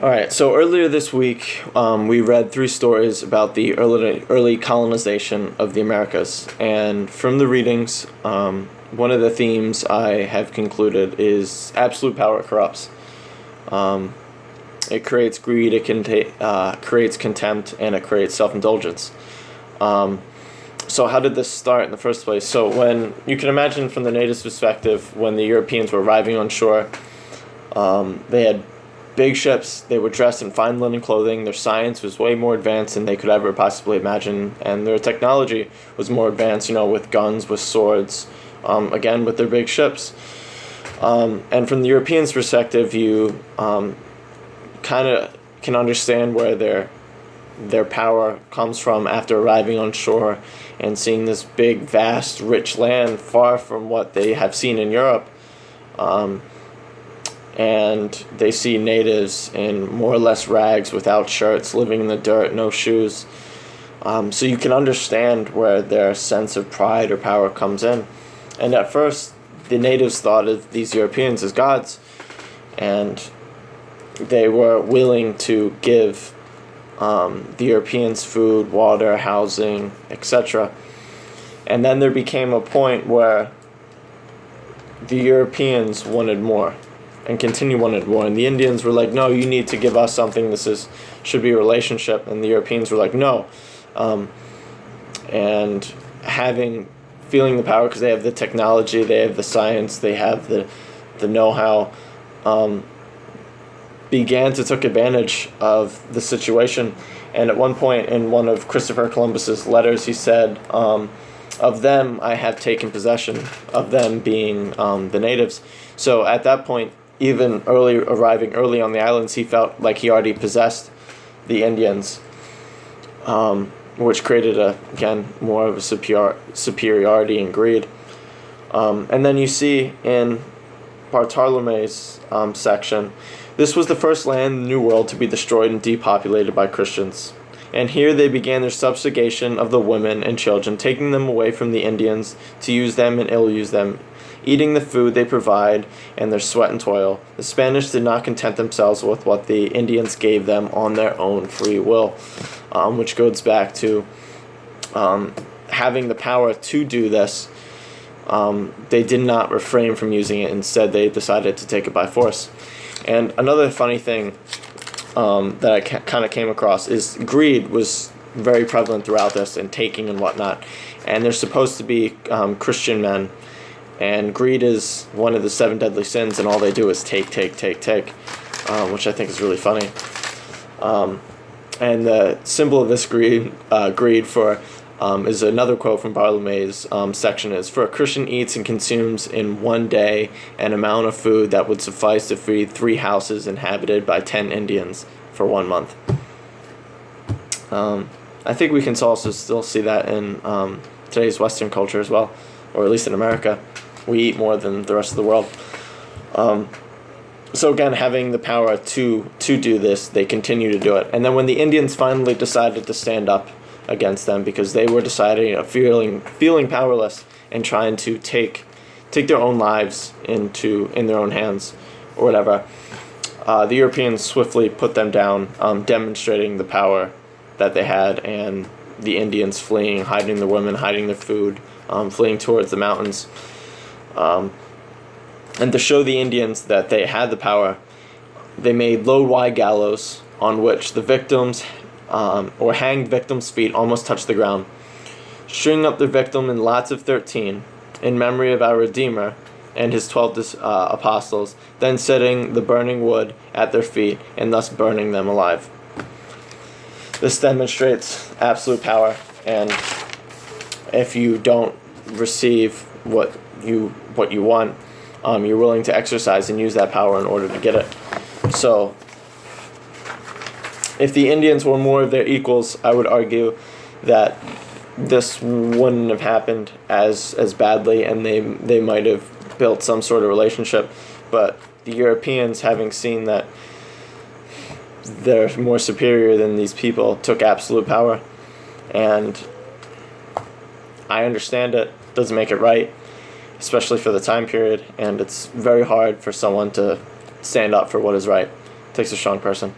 All right, so earlier this week, we read three stories about the early colonization of the Americas. And from the readings, one of the themes I have concluded is absolute power corrupts. It creates greed, creates contempt, and it creates self-indulgence. So how did this start in the first place? So when you can imagine from the natives' perspective, when the Europeans were arriving on shore, they had big ships. They were dressed in fine linen clothing. Their science was way more advanced than they could ever possibly imagine, and their technology was more advanced. With guns, with swords, again with their big ships. And from the Europeans' perspective, you kind of can understand where their power comes from after arriving on shore and seeing this big, vast, rich land far from what they have seen in Europe. And they see natives in more or less rags, without shirts, living in the dirt, no shoes. So you can understand where their sense of pride or power comes in. And at first, the natives thought of these Europeans as gods, and they were willing to give the Europeans food, water, housing, etc. And then there became a point where the Europeans wanted more and wanted more, and the Indians were like, no, you need to give us something. Should be a relationship. And the Europeans were like, no. And feeling the power, because they have the technology, they have the science, they have the know-how, began to take advantage of the situation. And at one point in one of Christopher Columbus's letters, he said, of them I have taken possession, of them being the natives. So at that point, even arriving early on the islands, he felt like he already possessed the Indians, which created more of a superiority and greed. And then you see in Bartolome's section, this was the first land in the New World to be destroyed and depopulated by Christians. And here they began their subjugation of the women and children, taking them away from the Indians to use them and ill-use them, eating the food they provide and their sweat and toil. The Spanish did not content themselves with what the Indians gave them on their own free will, which goes back to having the power to do this. They did not refrain from using it. Instead, they decided to take it by force. And another funny thing that I kind of came across is greed was very prevalent throughout this, and taking and whatnot. And there's supposed to be Christian men, and greed is one of the 7 deadly sins, and all they do is take, which I think is really funny. And the symbol of this greed is another quote from Bartolome's section is, "For a Christian eats and consumes in one day an amount of food that would suffice to feed 3 houses inhabited by 10 Indians for 1 month." I think we can also still see that in today's Western culture as well, or at least in America. We eat more than the rest of the world. So again, having the power to do this, they continue to do it. And then when the Indians finally decided to stand up against them, because they were feeling powerless and trying to take their own lives in their own hands or whatever, the Europeans swiftly put them down, demonstrating the power that they had, and the Indians fleeing, hiding the women, hiding their food, fleeing towards the mountains. And to show the Indians that they had the power, they made low-wide gallows on which the victims or hanged victims' feet almost touched the ground, stringing up the victim in lots of 13 in memory of our Redeemer and his 12 apostles, then setting the burning wood at their feet and thus burning them alive. This demonstrates absolute power, and if you don't receive what you want, you're willing to exercise and use that power in order to get it. So if the Indians were more of their equals, I would argue that this wouldn't have happened as badly, and they might have built some sort of relationship. But the Europeans, having seen that they're more superior than these people, took absolute power. And I understand it. Doesn't make it right, especially for the time period, and it's very hard for someone to stand up for what is right. It takes a strong person.